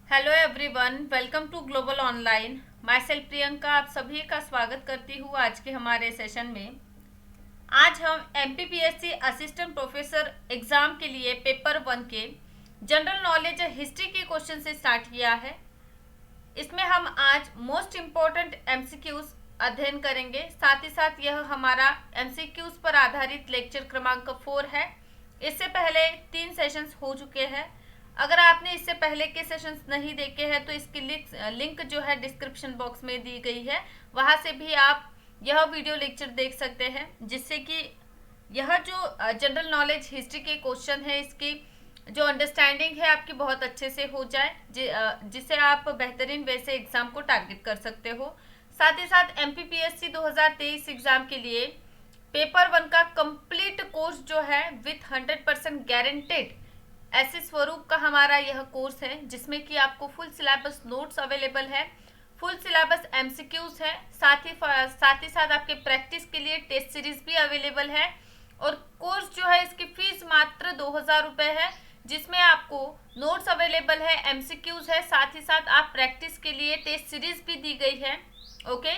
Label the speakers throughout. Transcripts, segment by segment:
Speaker 1: Hello everyone, welcome to global online. Myself Priyanka आप सभी का स्वागत करती हूँ आज के हमारे सेशन में। आज हम एमपीपीएससी असिस्टेंट प्रोफेसर एग्जाम के लिए पेपर 1 के जनरल नॉलेज हिस्ट्री के क्वेश्चन से स्टार्ट किया है। इसमें हम आज मोस्ट इम्पोर्टेंट एमसीक्यूज अध्ययन करेंगे। साथ ही साथ यह हमारा एमसीक्यूज पर आधारित लेक्चर क्रमांक 4 है। इससे पहले 3 सेशंस हो चुके हैं। अगर आपने इससे पहले के सेशंस नहीं देखे हैं तो इसकी लिंक जो है डिस्क्रिप्शन बॉक्स में दी गई है, वहां से भी आप यह वीडियो लेक्चर देख सकते हैं, जिससे कि यह जो जनरल नॉलेज हिस्ट्री के क्वेश्चन है इसकी जो अंडरस्टैंडिंग है आपकी बहुत अच्छे से हो जाए, जिससे आप बेहतरीन वे से एग्जाम को टारगेट कर सकते हो। साथ ही साथ एमपीपीएससी 2023 एग्जाम के लिए पेपर 1 का कंप्लीट कोर्स जो है विथ 100% गारंटेड ऐसे स्वरूप का हमारा यह कोर्स है, जिसमें कि आपको फुल सिलेबस नोट्स अवेलेबल है, फुल सिलेबस एमसीक्यूज है, साथ ही साथ आपके प्रैक्टिस के लिए टेस्ट सीरीज भी अवेलेबल है। और कोर्स जो है इसकी फीस मात्र 2000 रुपये है, जिसमें आपको नोट्स अवेलेबल है, एमसीक्यूज है, साथ ही साथ आप प्रैक्टिस के लिए टेस्ट सीरीज भी दी गई है। ओके,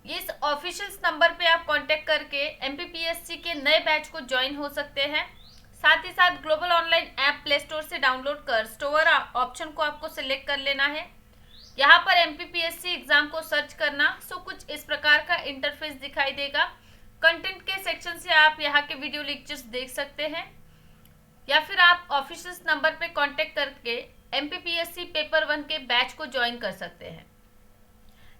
Speaker 1: इस ऑफिशियल नंबर पे आप कांटेक्ट करके एमपीपीएससी के नए बैच को ज्वाइन हो सकते हैं। साथ ही साथ global online app play store से डाउनलोड कर स्टोर ऑप्शन को आपको सिलेक्ट कर लेना है। यहाँ पर एमपीपीएससी एग्जाम को सर्च करना, सो कुछ इस प्रकार का इंटरफेस दिखाई देगा। कंटेंट के सेक्शन से आप यहाँ के वीडियो लेक्चर्स देख सकते हैं, या फिर आप ऑफिशियल नंबर पे कांटेक्ट करके एमपीपीएससी पेपर 1 के बैच को ज्वाइन कर सकते हैं।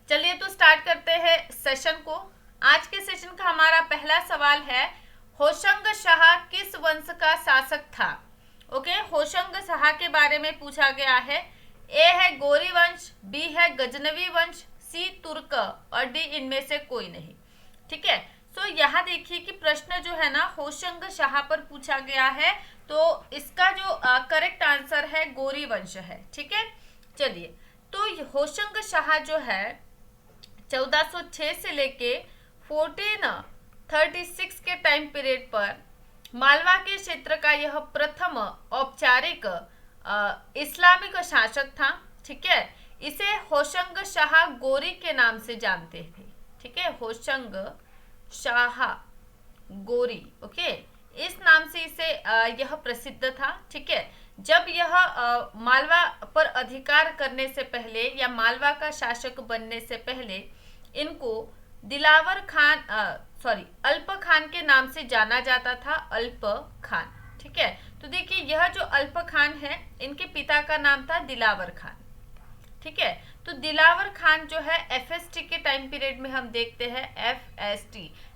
Speaker 1: चलिए तो स्टार्ट करते हैं सेशन को। आज के सेशन का हमारा पहला सवाल है, होशंग शाह किस वंश का शासक था? ओके, होशंग शाह के बारे में पूछा गया है। ए है गौरी वंश, बी है गजनवी वंश, सी तुर्क और डी इनमें से कोई नहीं। ठीक है, सो यहाँ देखिए कि प्रश्न जो है ना होशंग शाह पर पूछा गया है, तो इसका जो करेक्ट आंसर है गौरी वंश है। ठीक है, चलिए तो होशंग शाह जो है 1406 से लेके 1436 के टाइम पीरियड पर मालवा के क्षेत्र का यह प्रथम औपचारिक इस्लामिक शासक था। ठीक है, इसे होशंग शाह गोरी के नाम से जानते थे। ठीक है, होशंग शाह गोरी, ओके, इस नाम से इसे यह प्रसिद्ध था। ठीक है, जब यह मालवा पर अधिकार करने से पहले या मालवा का शासक बनने से पहले इनको दिलावर खान अल्प खान के नाम से जाना जाता था, अल्प खान। ठीक है, तो देखिए यह जो अल्प खान है इनके पिता का नाम था दिलावर खान। ठीक है, तो दिलावर खान जो है एफएसटी के टाइम पीरियड में हम देखते हैं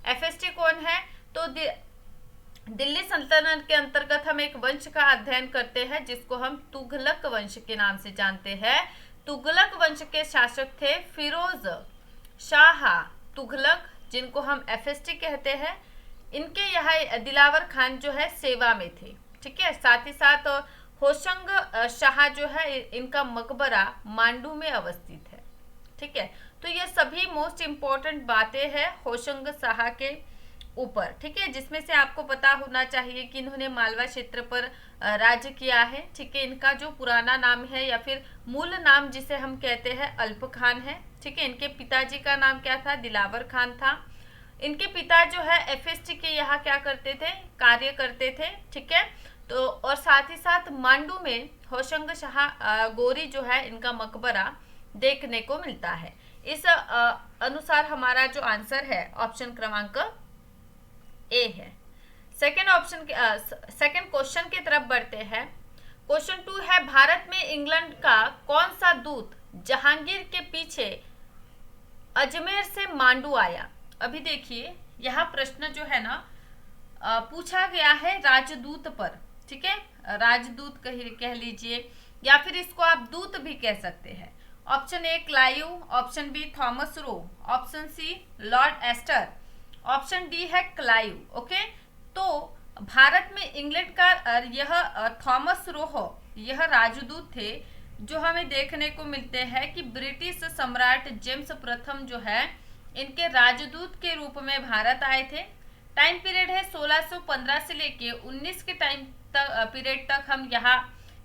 Speaker 1: एफएसटी कौन है? तो दिल्ली सल्तनत के अंतर्गत हम एक वंश का अध्ययन करते हैं जिसको हम तुगलक वंश के नाम से जानते हैं। तुगलक वंश के शासक थे फिरोज शाह तुगलक, जिनको हम एफएसटी कहते हैं। इनके यहाँ दिलावर खान जो है सेवा में थे। ठीक है, साथ ही साथ होशंग शाह जो है इनका मकबरा मांडू में अवस्थित है। ठीक है, तो ये सभी मोस्ट इम्पोर्टेंट बातें हैं होशंग शाह के ऊपर। ठीक है, जिसमें से आपको पता होना चाहिए कि इन्होंने मालवा क्षेत्र पर राज्य किया है। ठीक है, इनका जो पुराना नाम है या फिर मूल नाम जिसे हम कहते हैं अल्प खान है। ठीक है, इनके पिताजी का नाम क्या था? दिलावर खान था। इनके पिता जो है एफएसटी के यहाँ क्या करते थे? कार्य करते थे। ठीक है, तो और साथ ही साथ मांडू में होशंग शाह गोरी जो है इनका मकबरा देखने को मिलता है। इस अनुसार हमारा जो आंसर है ऑप्शन क्रमांक ए है। सेकेंड क्वेश्चन की तरफ बढ़ते हैं। क्वेश्चन 2 है, भारत में इंग्लैंड का कौन सा दूत जहांगीर के पीछे अजमेर से मांडू आया? अभी देखिए यह प्रश्न जो है ना पूछा गया है राजदूत पर। ठीक है, राजदूत कह लीजिए या फिर इसको आप दूत भी कह सकते हैं। Option A Clive, option B Thomas Roe, option C Lord Astor, option D है क्लाइव। ओके, तो भारत में इंग्लैंड का यह थॉमस रोहो यह राजदूत थे, जो हमें देखने को मिलते हैं कि ब्रिटिश सम्राट जेम्स प्रथम जो है इनके राजदूत के रूप में भारत आए थे। टाइम पीरियड है 1615 से लेके 19 के टाइम तक पीरियड तक हम यहाँ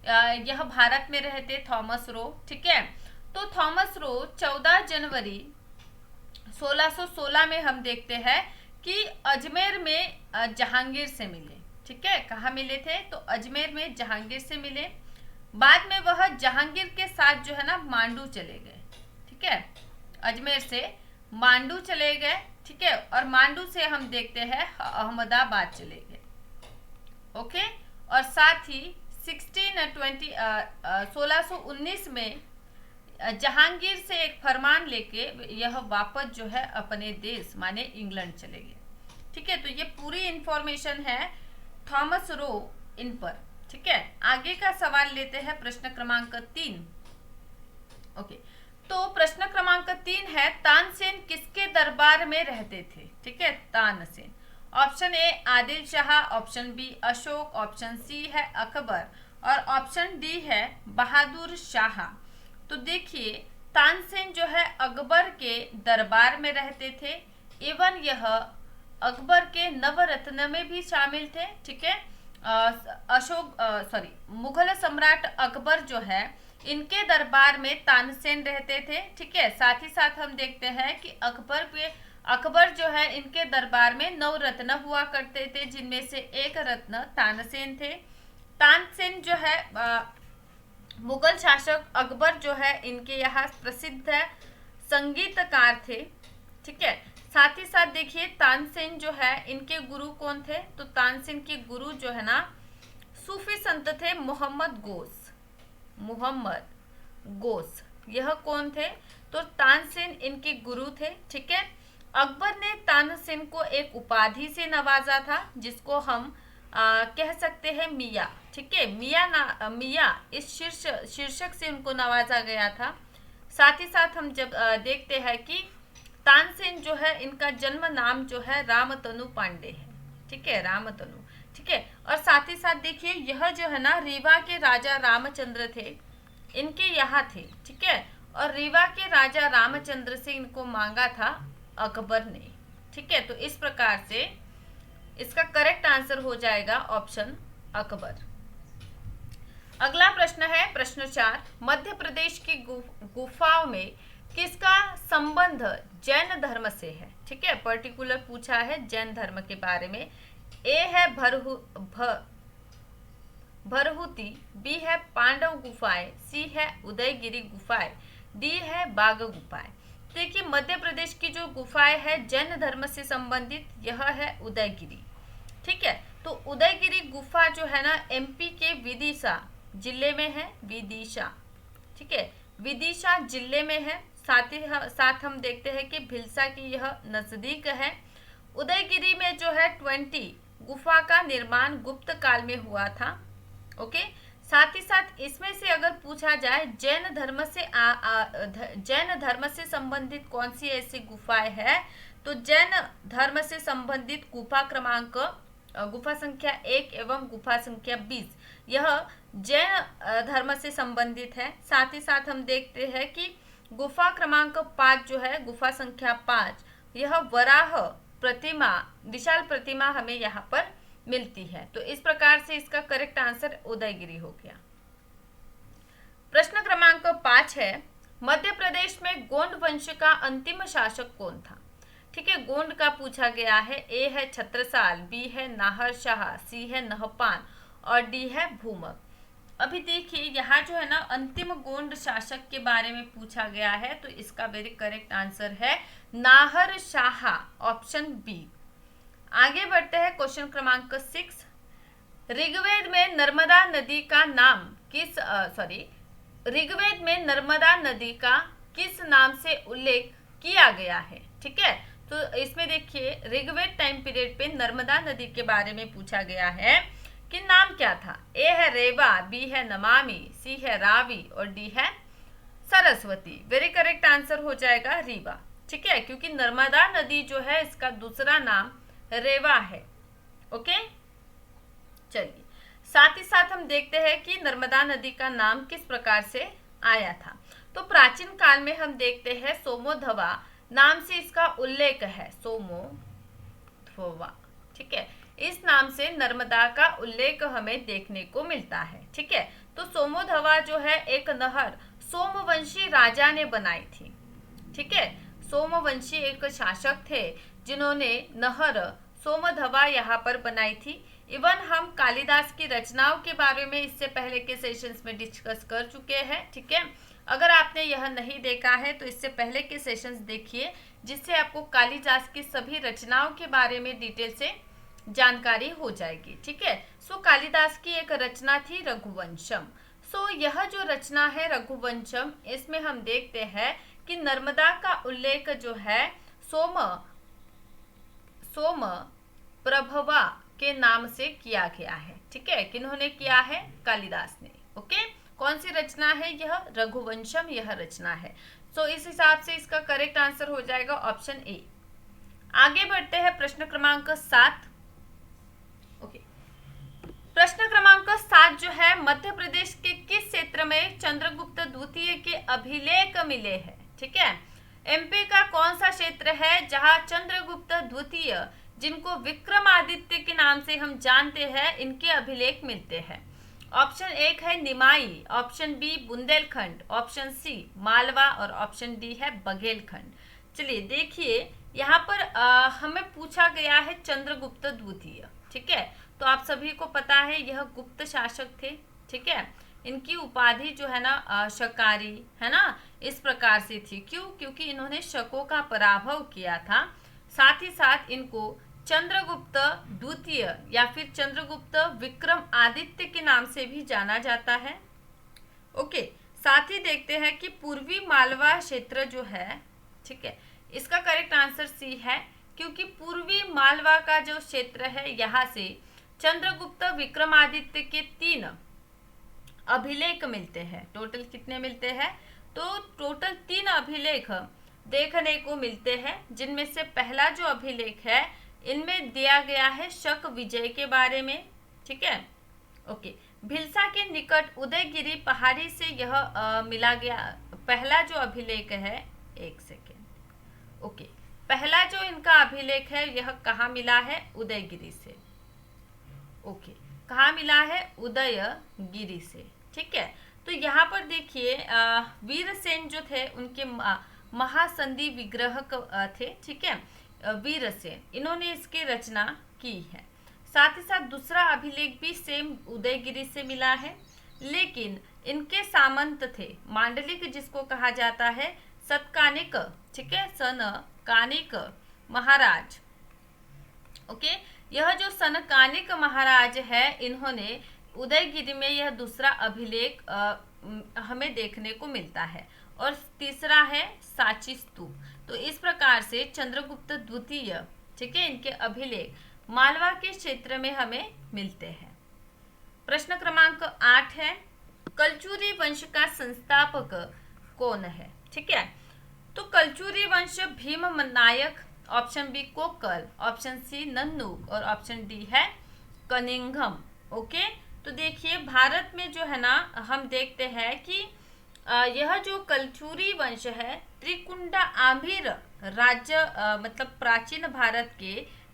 Speaker 1: यह भारत में रहे थे थॉमस रो। ठीक है, तो थॉमस रो 14 जनवरी 1616 में हम देखते हैं कि अजमेर में जहांगीर से मिले। ठीक है, कहाँ मिले थे? तो अजमेर में जहांगीर से मिले। बाद में वह जहांगीर के साथ जो है ना मांडू चले गए। ठीक है, अजमेर से मांडू चले गए। ठीक है, और मांडू से हम देखते हैं अहमदाबाद चले गए। ओके, और साथ ही 1619 में जहांगीर से एक फरमान लेके यह वापस जो है अपने देश माने इंग्लैंड चले गए। ठीक है, तो ये पूरी इंफॉर्मेशन है थॉमस रो इन पर। ठीक है, आगे का सवाल लेते हैं प्रश्न क्रमांक 3। ओके, तो प्रश्न क्रमांक 3 है तानसेन किसके दरबार में रहते थे? ठीक है, Tansen. Option A Adil Shah, option B Ashok, option C है अकबर और ऑप्शन डी है बहादुर शाह। तो देखिए तानसेन जो है अकबर के दरबार में रहते थे। एवं यह अकबर के नवरत्न में भी शामिल थे। ठीक है, मुगल सम्राट अकबर जो है इनके दरबार में तानसेन रहते थे। ठीक है, साथ ही साथ हम देखते हैं कि अकबर जो है इनके दरबार में 9 रत्न हुआ करते थे, जिनमें से एक रत्न तानसेन थे। तानसेन जो है मुगल शासक अकबर जो है इनके यहाँ प्रसिद्ध संगीतकार थे। ठीक है, साथ ही साथ देखिए तानसेन जो है इनके गुरु कौन थे? तो तानसेन के गुरु जो है ना सूफी संत थे मोहम्मद गोस। यह कौन थे? तो तानसेन इनके गुरु थे। ठीक है, अकबर ने तानसेन को एक उपाधि से नवाजा था जिसको हम कह सकते हैं मियाँ। ठीक है, मियाँ इस शीर्षक से उनको नवाजा गया था। साथ ही साथ हम जब देखते हैं कि तानसेन जो है इनका जन्म नाम जो है रामतनु पांडे है। ठीक है, रामतनु। ठीक है, और साथ ही साथ देखिए यह जो है ना रीवा के राजा रामचंद्र थे, इनके यहाँ थे। ठीक है, और रीवा के राजा रामचंद्र से इनको मांगा था अकबर ने। ठीक है, तो इस प्रकार से इसका करेक्ट आंसर हो जाएगा ऑप्शन अकबर। अगला प्रश्न है प्रश्न 4। मध्य प्रदेश की गुफाओं में किसका संबंध जैन धर्म से है? ठीक है, पर्टिकुलर पूछा है जैन धर्म के बारे में। ए है भरहुति, बी है पांडव गुफाएं, सी है उदयगिरी गुफाएं, डी है बाघ गुफाएं। देखिए मध्य प्रदेश की जो गुफाएं है जैन धर्म से संबंधित, यह है उदयगिरी। ठीक है, तो उदयगिरी गुफा जो है ना एमपी के विदिशा जिले में है। विदिशा, ठीक है, विदिशा जिले में है। साथ हम देखते हैं कि भिलसा की यह नजदीक है। उदयगिरी में जो है 20 गुफा का निर्माण गुप्त काल में हुआ था। ओके, साथ ही साथ इसमें से अगर पूछा जाए जैन धर्म से संबंधित कौन सी ऐसी गुफाएं है, तो जैन धर्म से संबंधित गुफा संख्या 1 एवं गुफा संख्या 20 यह जैन धर्म से संबंधित है। साथ ही साथ हम देखते हैं कि गुफा क्रमांक 5 जो है गुफा संख्या 5 यह वराह प्रतिमा, विशाल प्रतिमा हमें यहाँ पर मिलती है। तो इस प्रकार से इसका करेक्ट आंसर उदयगिरी हो गया। प्रश्न क्रमांक 5 है मध्य प्रदेश में गोंड वंश का अंतिम शासक कौन था? ठीक है, गोंड का पूछा गया है। ए है छत्रसाल, बी है नाहर शाह, सी है नहपान और डी है भूमक। अभी देखिए यहाँ जो है ना अंतिम गोंड शासक के बारे में पूछा गया है, तो इसका वेरी करेक्ट आंसर है नाहर शाह, ऑप्शन बी। आगे बढ़ते हैं क्वेश्चन क्रमांक 6। ऋग्वेद में नर्मदा नदी का नाम ऋग्वेद में नर्मदा नदी का किस नाम से उल्लेख किया गया है? ठीक है, तो इसमें देखिए ऋग्वेद टाइम पीरियड पे नर्मदा नदी के बारे में पूछा गया है कि नाम क्या था। ए है रेवा, बी है नमामि, सी है रावी और डी है सरस्वती। वेरी करेक्ट आंसर हो जाएगा रीवा। ठीक है, क्योंकि नर्मदा नदी जो है इसका दूसरा नाम रेवा है। ओके, चलिए साथ ही साथ हम देखते हैं कि नर्मदा नदी का नाम किस प्रकार से आया था। तो प्राचीन काल में हम देखते हैं सोमोधवा नाम से इसका उल्लेख है, सोमोधवा। ठीक है, इस नाम से नर्मदा का उल्लेख हमें देखने को मिलता है। ठीक है, तो सोमोधवा जो है एक नहर सोमवंशी राजा ने बनाई थी। ठीक है, सोमवंशी एक शासक थे जिन्होंने नहर सोमधवा यहाँ पर बनाई थी। इवन हम कालिदास की रचनाओं के बारे में इससे पहले के सेशंस में डिस्कस कर चुके हैं। ठीक है, अगर आपने यह नहीं देखा है तो इससे पहले के सेशंस देखिए, जिससे आपको कालिदास की सभी रचनाओं के बारे में डिटेल से जानकारी हो जाएगी। ठीक है, सो कालिदास की एक रचना थी रघुवंशम। सो यह जो रचना है रघुवंशम, इसमें हम देखते हैं कि नर्मदा का उल्लेख जो है सोम प्रभवा के नाम से किया गया है। ठीक है, किन्होंने किया है? कालिदास ने। ओके, कौन सी रचना है यह? रघुवंशम यह रचना है। सो इस हिसाब से इसका करेक्ट आंसर हो जाएगा ऑप्शन ए। आगे बढ़ते हैं प्रश्न क्रमांक 7। ओके, प्रश्न क्रमांक 7 जो है, मध्य प्रदेश के किस क्षेत्र में चंद्रगुप्त द्वितीय के अभिलेख मिले हैं? ठीक है, एमपी का कौन सा क्षेत्र है जहां चंद्रगुप्त द्वितीय, जिनको विक्रमादित्य के नाम से हम जानते हैं, इनके अभिलेख मिलते हैं? ऑप्शन 1 है निमाई, option B Bundelkhand, option C Malwa और ऑप्शन डी है बघेलखंड। चलिए देखिए, यहाँ पर हमें पूछा गया है चंद्रगुप्त द्वितीय। ठीक है, तो आप सभी को पता है यह गुप्त शासक थे। ठीक है, इनकी उपाधि जो है ना शकारी, है ना, इस प्रकार से थी। क्यों? क्योंकि इन्होंने शकों का पराभव किया था। साथ ही साथ इनको चंद्रगुप्त द्वितीय या फिर चंद्रगुप्त विक्रम आदित्य के नाम से भी जाना जाता है। ओके, साथ ही देखते हैं कि पूर्वी मालवा क्षेत्र जो है, ठीक है, इसका करेक्ट आंसर सी है, क्योंकि पूर्वी मालवा का जो क्षेत्र है, यहाँ से चंद्रगुप्त विक्रमादित्य के 3 अभिलेख मिलते हैं। टोटल कितने मिलते हैं? तो टोटल 3 अभिलेख देखने को मिलते हैं, जिनमें से पहला जो अभिलेख है, इनमें दिया गया है शक विजय के बारे में। ठीक है, ओके, भिलसा के निकट उदयगिरी पहाड़ी से यह मिला गया पहला जो अभिलेख है। एक सेकेंड। ओके, पहला जो इनका अभिलेख है यह कहाँ मिला है? उदयगिरी से। ओके, कहाँ मिला है? उदयगिरी से। ठीक है, तो यहाँ पर देखिए वीरसेन जो थे, उनके महासंधि विग्रह थे। ठीक है, वीरसेन, इन्होंने इसकी रचना की है। साथ ही साथ दूसरा अभिलेख भी सेम उदयगिरी से मिला है, लेकिन इनके सामंत थे मांडलिक, जिसको कहा जाता है सतकानिक। ठीक है, सनकानिक महाराज। ओके, यह जो सनकानिक महाराज है, इन्होंने उदयगिरी में यह दूसरा अभिलेख हमें देखने को मिलता है। और तीसरा है सांची स्तूप। तो इस प्रकार से चंद्रगुप्त द्वितीय, ठीक है, इनके अभिलेख मालवा के क्षेत्र में हमें मिलते हैं। प्रश्न क्रमांक 8 है, कलचुरी वंश का संस्थापक कौन है? ठीक है, तो कलचुरी वंश Bhim Nayak, option B Kokal, option C Nannuk और ऑप्शन डी है कनिंघम। ओके, तो देखिए भारत में जो है ना, हम देखते हैं कि यह जो कलचुरी वंश है, त्रिकुंडा आभिर राज्य, मतलब प्राचीन भारत के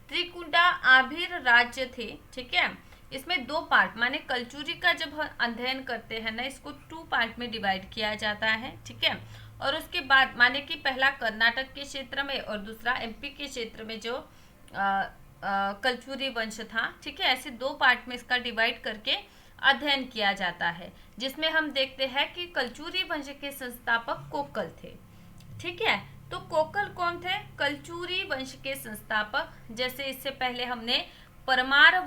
Speaker 1: त्रिकुंडा आभिर राज्य थे। ठीक है, इसमें 2 पार्ट, माने कलचुरी का जब हम अध्ययन करते हैं ना, इसको 2 पार्ट में डिवाइड किया जाता है। ठीक है, और उसके बाद माने कि पहला कर्नाटक के क्षेत्र में और दूसरा एमपी के क्षेत्र में जो कलचुरी वंश था। ठीक है, ऐसे 2 पार्ट में इसका डिवाइड करके अध्ययन किया जाता है, जिसमें हम देखते हैं कि कलचुरी वंश के संस्थापक कोकल थे। ठीक है, तो कोकल कौन थे? कलचुरी वंश के संस्थापक। जैसे इससे पहले हमने परमार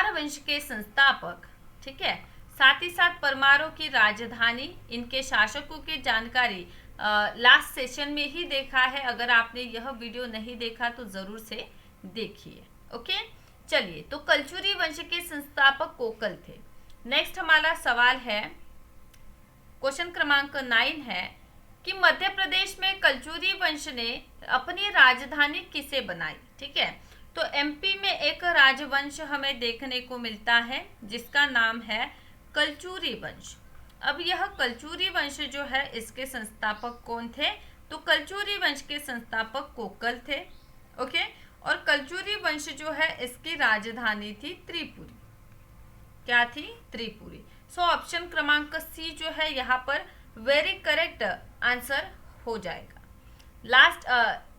Speaker 1: वंश के संस्थापक। ठीक है, साथ ही साथ परमारों की राजधानी, इनके शासकों की जानकारी लास्ट सेशन में ही देखा है। अगर आपने यह वीडियो नहीं देखा तो जरूर से देखिए। ओके, चलिए, तो कलचुरी वंश के संस्थापक कोकल थे। नेक्स्ट हमारा सवाल है, क्वेश्चन क्रमांक 9 है कि मध्य प्रदेश में कलचुरी वंश ने अपनी राजधानी किसे बनाई? ठीक है, तो एमपी में एक राजवंश हमें देखने को मिलता है, जिसका नाम है कलचुरी वंश। अब यह कलचुरी वंश जो है, इसके संस्थापक कौन थे? तो कलचुरी वंश के संस्थापक कोकल थे। ओके, और कलचुरी वंश जो है, इसकी राजधानी थी त्रिपुरी। क्या थी? त्रिपुरी। सो ऑप्शन क्रमांक सी जो है यहाँ पर वेरी करेक्ट आंसर हो जाएगा।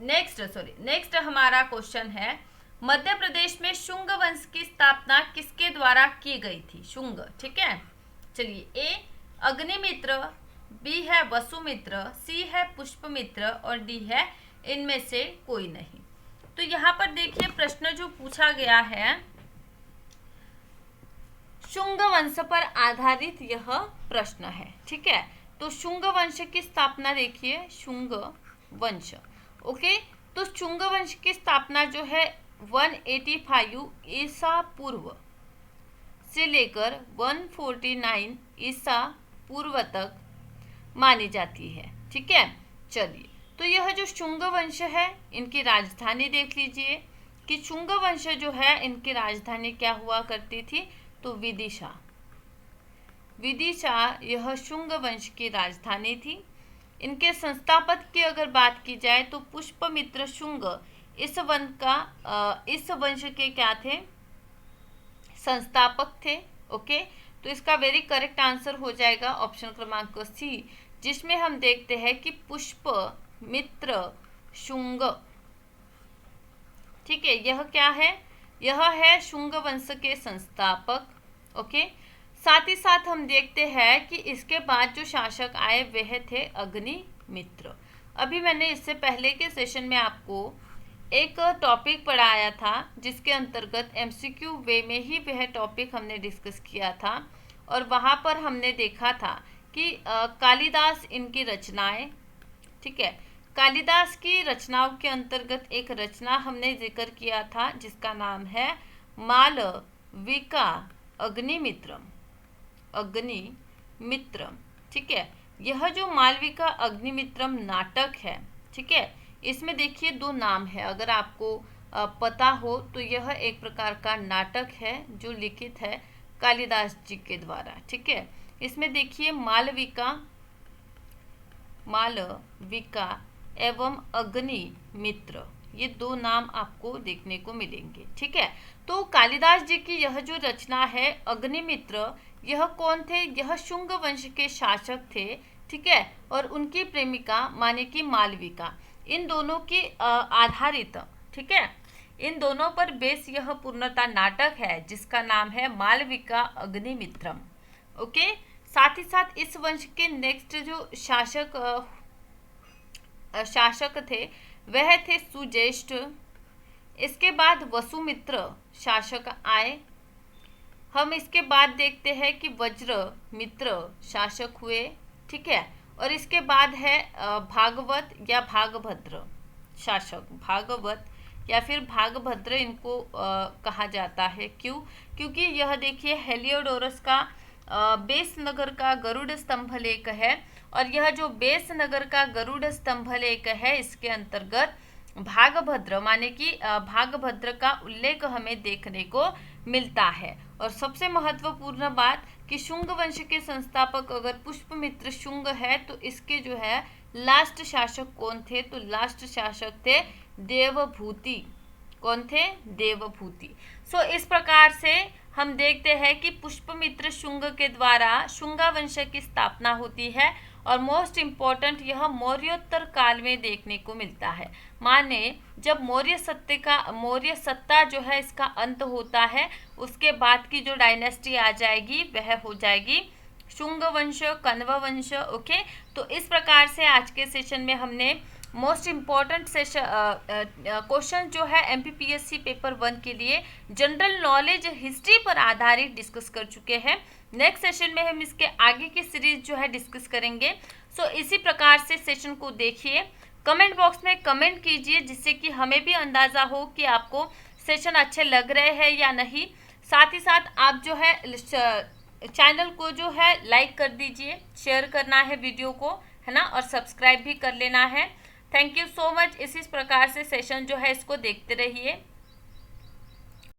Speaker 1: नेक्स्ट हमारा क्वेश्चन है, मध्य प्रदेश में शुंग वंश की स्थापना किसके द्वारा की गई थी? शुंग, ठीक है। चलिए, ए अग्निमित्र, बी है वसुमित्र, सी है पुष्पमित्र और डी है इनमें से कोई नहीं। तो यहाँ पर देखिए प्रश्न जो पूछा गया है, शुंग वंश पर आधारित यह प्रश्न है, ठीक है। तो शुंग वंश की स्थापना देखिए, शुंग वंश, ओके। तो शुंग वंश की स्थापना जो है 185 ईसा पूर्व से लेकर 149 ईसा पूर्व तक मानी जाती है, ठीक है। चलिए, तो यह जो शुंग वंश है इनकी राजधानी देख लीजिए कि शुंग वंश जो है इनकी राजधानी क्या हुआ करती थी? तो विदिशा। विदिशा यह शुंग वंश की राजधानी थी। इनके संस्थापक की अगर बात की जाए तो पुष्पमित्र शुंग इस वंश के क्या थे? संस्थापक थे, ओके। तो इसका वेरी करेक्ट आंसर हो जाएगा ऑप्शन क्रमांक सी, जिसमें हम देखते हैं कि पुष्पमित्र शुंग, ठीक है। यह क्या है? यह है शुंग वंश के संस्थापक, ओके। साथ ही साथ हम देखते हैं कि इसके बाद जो शासक आए वह थे अग्निमित्र। अभी मैंने इससे पहले के सेशन में आपको एक टॉपिक पढ़ाया था जिसके अंतर्गत एमसीक्यू वे में ही वह टॉपिक हमने डिस्कस किया था, और वहाँ पर हमने देखा था कि कालिदास इनकी रचनाएं, ठीक है। कालिदास की रचनाओं के अंतर्गत एक रचना हमने जिक्र किया था जिसका नाम है मालविका अग्निमित्रम, अग्निमित्रम, ठीक है। यह जो मालविका अग्निमित्रम नाटक है, ठीक है, इसमें देखिए दो नाम है। अगर आपको पता हो तो यह एक प्रकार का नाटक है जो लिखित है कालिदास जी के द्वारा, ठीक है। इसमें देखिए मालविका एवं अग्निमित्र, ये दो नाम आपको देखने को मिलेंगे, ठीक है। तो कालिदास जी की यह जो रचना है अग्निमित्र, यह कौन थे? यह शुंग वंश के शासक थे, ठीक है, और उनकी प्रेमिका माने की मालविका, इन दोनों की आधारित, ठीक है, इन दोनों पर बेस यह पूर्णतः नाटक है जिसका नाम है मालविका अग्निमित्रम, ओके। साथ ही साथ इस वंश के नेक्स्ट जो शासक थे वह थे सुज्येष्ठ। इसके बाद वसुमित्र शासक आए। हम इसके बाद देखते हैं कि वज्रमित्र शासक हुए, ठीक है, और इसके बाद है भागवत या भागभद्र शासक, भागवत या फिर भागभद्र इनको कहा जाता है। क्यों? क्योंकि यह देखिए हेलियोडोरस का बेस नगर का गरुड़ स्तंभ लेख है, और यह जो बेस नगर का गरुड़ स्तंभ लेख है इसके अंतर्गत भागभद्र माने कि भागभद्र का उल्लेख हमें देखने को मिलता है। और सबसे महत्वपूर्ण बात कि शुंग वंश के संस्थापक अगर पुष्पमित्र शुंग है तो इसके जो है लास्ट शासक कौन थे? तो लास्ट शासक थे देवभूति। कौन थे? देवभूति। सो इस प्रकार से हम देखते हैं कि पुष्पमित्र शुंग के द्वारा शुंगा वंश की स्थापना होती है, और मोस्ट इम्पॉर्टेंट यह मौर्योत्तर काल में देखने को मिलता है। माने जब मौर्य सत्ता जो है इसका अंत होता है, उसके बाद की जो डायनेस्टी आ जाएगी वह हो जाएगी शुंग वंश, कण्व वंश, ओके। तो इस प्रकार से आज के सेशन में हमने मोस्ट इम्पॉर्टेंट क्वेश्चन जो है एमपीपीएससी पेपर 1 के लिए जनरल नॉलेज हिस्ट्री पर आधारित डिस्कस कर चुके हैं। नेक्स्ट सेशन में हम इसके आगे की सीरीज जो है डिस्कस करेंगे। सो इसी प्रकार से सेशन को देखिए, कमेंट बॉक्स में कमेंट कीजिए जिससे कि हमें भी अंदाज़ा हो कि आपको सेशन अच्छे लग रहे हैं या नहीं। साथ ही साथ आप जो है चैनल को जो है लाइक कर दीजिए, शेयर करना है वीडियो को, है ना, और सब्सक्राइब भी कर लेना है। Thank you so much. इसी प्रकार से सेशन जो है इसको देखते रहिए।